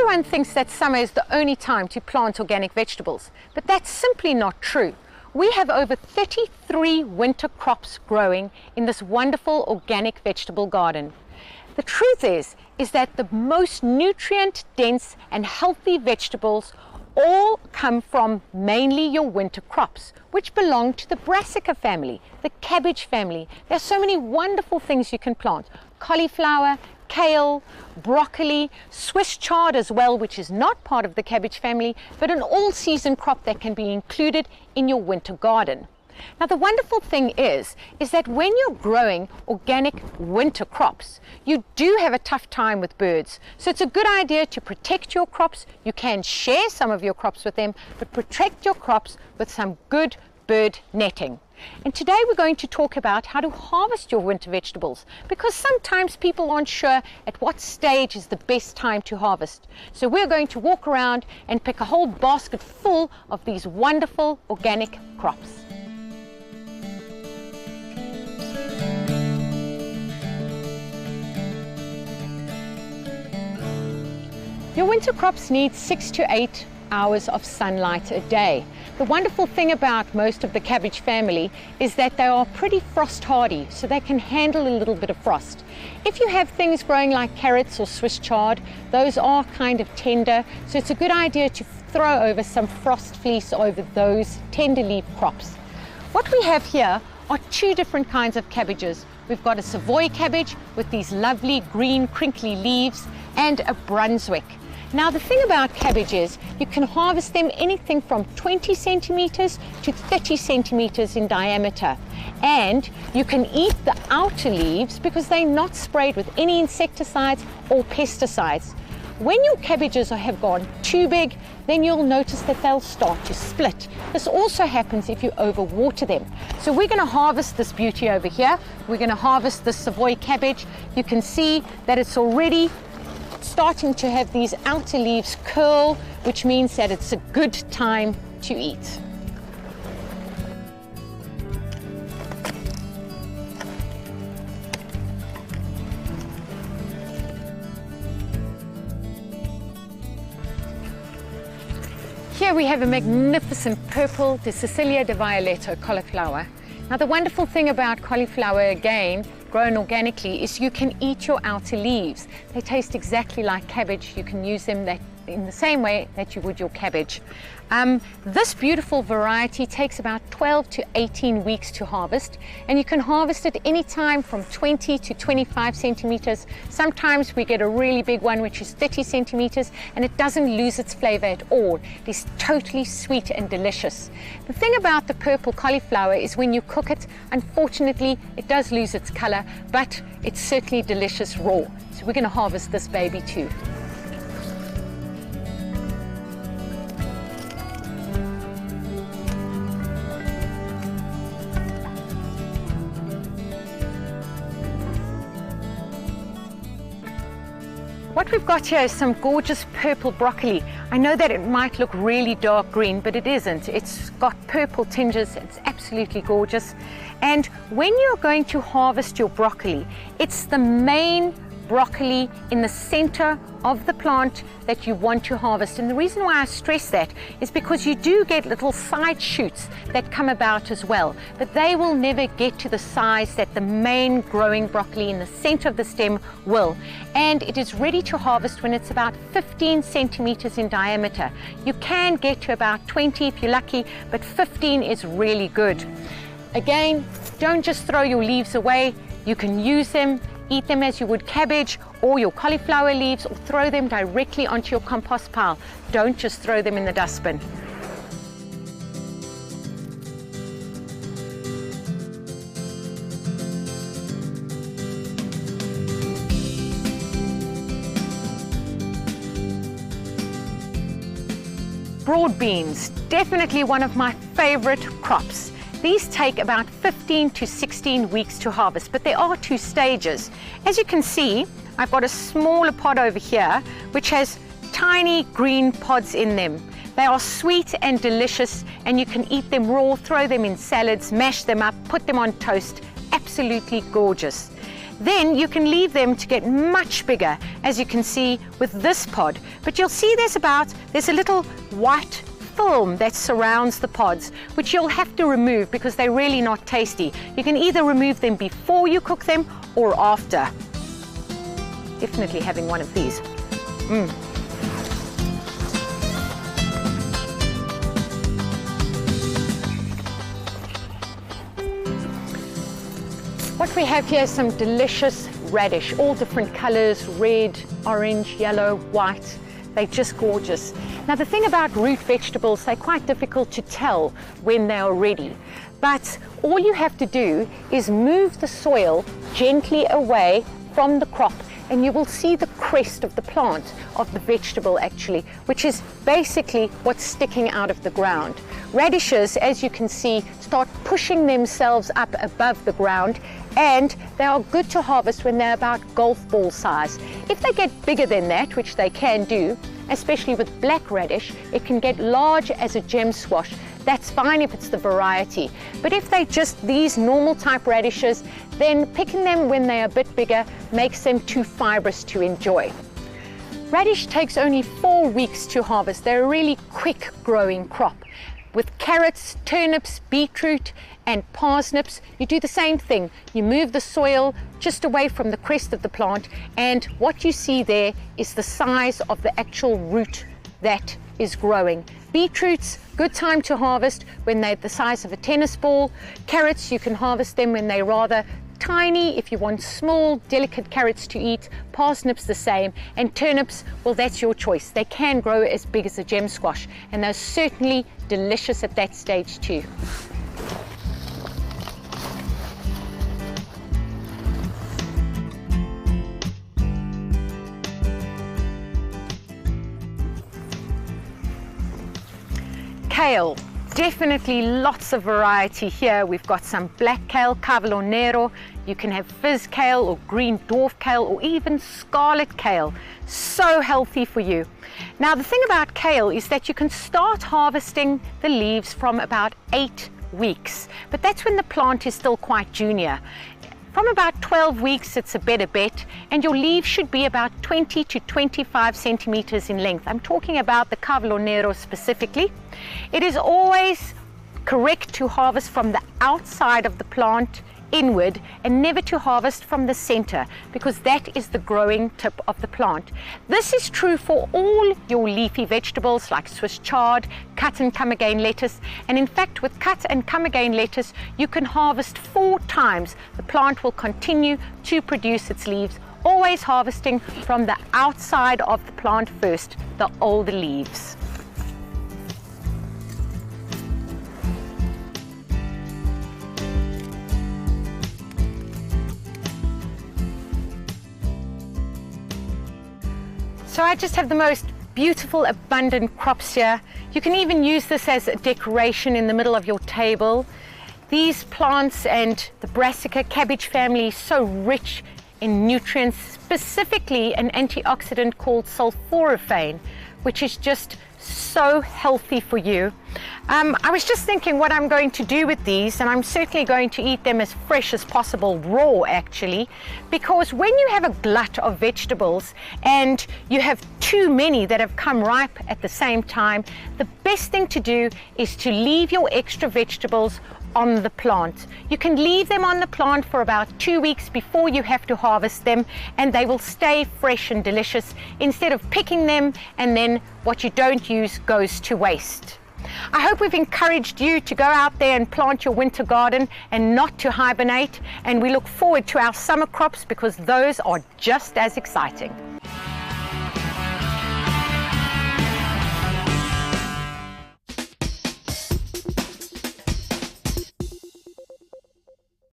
Everyone thinks that summer is the only time to plant organic vegetables, but that's simply not true. We have over 33 winter crops growing in this wonderful organic vegetable garden. The truth is that the most nutrient-dense and healthy vegetables all come from mainly your winter crops, which belong to the brassica family, the cabbage family. There are so many wonderful things you can plant. Cauliflower, kale, broccoli, Swiss chard as well, which is not part of the cabbage family, but an all-season crop that can be included in your winter garden. Now the wonderful thing is that when you're growing organic winter crops, you do have a tough time with birds. So it's a good idea to protect your crops. You can share some of your crops with them, but protect your crops with some good bird netting. And today we're going to talk about how to harvest your winter vegetables, because sometimes people aren't sure at what stage is the best time to harvest. So we're going to walk around and pick a whole basket full of these wonderful organic crops. Your winter crops need 6 to 8 hours of sunlight a day. The wonderful thing about most of the cabbage family is that they are pretty frost hardy, so they can handle a little bit of frost. If you have things growing like carrots or Swiss chard, those are kind of tender, so it's a good idea to throw over some frost fleece over those tender leaf crops. What we have here are two different kinds of cabbages. We've got a Savoy cabbage with these lovely green crinkly leaves and a Brunswick. Now the thing about cabbage is you can harvest them anything from 20 centimeters to 30 centimeters in diameter, and you can eat the outer leaves because they're not sprayed with any insecticides or pesticides. When your cabbages have gone too big, then you'll notice that they'll start to split. This also happens if you overwater them. So we're going to harvest this beauty over here. We're going to harvest the Savoy cabbage. You can see that it's already starting to have these outer leaves curl, which means that it's a good time to eat. Here we have a magnificent purple De Cecilia de Violetto cauliflower. Now the wonderful thing about cauliflower, again, grown organically, is you can eat your outer leaves. They taste exactly like cabbage. You can use them in the same way that you would your cabbage. This beautiful variety takes about 12 to 18 weeks to harvest, and you can harvest it anytime from 20 to 25 centimeters. Sometimes we get a really big one which is 30 centimeters, and it doesn't lose its flavor at all. It is totally sweet and delicious. The thing about the purple cauliflower is when you cook it, unfortunately it does lose its color, but it's certainly delicious raw. So we're going to harvest this baby too. What we've got here is some gorgeous purple broccoli. I know that it might look really dark green, but it isn't. It's got purple tinges. It's absolutely gorgeous. And when you're going to harvest your broccoli, it's the main broccoli in the center of the plant that you want to harvest. And the reason why I stress that is because you do get little side shoots that come about as well, but they will never get to the size that the main growing broccoli in the center of the stem will. And it is ready to harvest when it's about 15 centimeters in diameter. You can get to about 20 if you're lucky, but 15 is really good. Again, don't just throw your leaves away. You can use them, eat them as you would cabbage or your cauliflower leaves, or throw them directly onto your compost pile. Don't just throw them in the dustbin. Broad beans, definitely one of my favorite crops. These take about 15 to 16 weeks to harvest, but there are two stages. As you can see, I've got a smaller pod over here, which has tiny green pods in them. They are sweet and delicious, and you can eat them raw, throw them in salads, mash them up, put them on toast. Absolutely gorgeous. Then you can leave them to get much bigger, as you can see with this pod. But you'll see there's a little white film that surrounds the pods, which you'll have to remove because they're really not tasty. You can either remove them before you cook them or after. Definitely having one of these. What we have here is some delicious radish, all different colors, red, orange, yellow, white. They're just gorgeous. Now the thing about root vegetables, they're quite difficult to tell when they are ready. But all you have to do is move the soil gently away from the crop, and you will see the crest of the plant, of the vegetable actually, which is basically what's sticking out of the ground. Radishes, as you can see, start pushing themselves up above the ground, and they are good to harvest when they're about golf ball size. If they get bigger than that, which they can do, especially with black radish, it can get large as a gem squash. That's fine if it's the variety. But if they're just these normal type radishes, then picking them when they're a bit bigger makes them too fibrous to enjoy. Radish takes only 4 weeks to harvest. They're a really quick growing crop. With carrots, turnips, beetroot and parsnips, you do the same thing. You move the soil just away from the crest of the plant, and what you see there is the size of the actual root that is growing. Beetroots, good time to harvest when they're the size of a tennis ball. Carrots, you can harvest them when they're rather tiny if you want small, delicate carrots to eat. Parsnips the same, and turnips, well, that's your choice. They can grow as big as a gem squash, and they're certainly delicious at that stage too. Kale, definitely lots of variety here. We've got some black kale, cavolo nero. You can have fizz kale or green dwarf kale or even scarlet kale. So healthy for you. Now the thing about kale is that you can start harvesting the leaves from about 8 weeks, but that's when the plant is still quite junior. From about 12 weeks, it's a better bet, and your leaves should be about 20 to 25 centimeters in length. I'm talking about the cavolo nero specifically. It is always correct to harvest from the outside of the plant inward and never to harvest from the center, because that is the growing tip of the plant. This is true for all your leafy vegetables like Swiss chard, cut and come again lettuce, and in fact with cut and come again lettuce you can harvest 4 times. The plant will continue to produce its leaves, always harvesting from the outside of the plant first, the older leaves. So I just have the most beautiful, abundant crops here. You can even use this as a decoration in the middle of your table. These plants and the brassica cabbage family is so rich in nutrients, specifically an antioxidant called sulforaphane, which is just so healthy for you. I was just thinking what I'm going to do with these, and I'm certainly going to eat them as fresh as possible, raw actually, because when you have a glut of vegetables and you have too many that have come ripe at the same time, the best thing to do is to leave your extra vegetables on the plant. You can leave them on the plant for about 2 weeks before you have to harvest them, and they will stay fresh and delicious instead of picking them and then what you don't use goes to waste. I hope we've encouraged you to go out there and plant your winter garden and not to hibernate, and we look forward to our summer crops because those are just as exciting.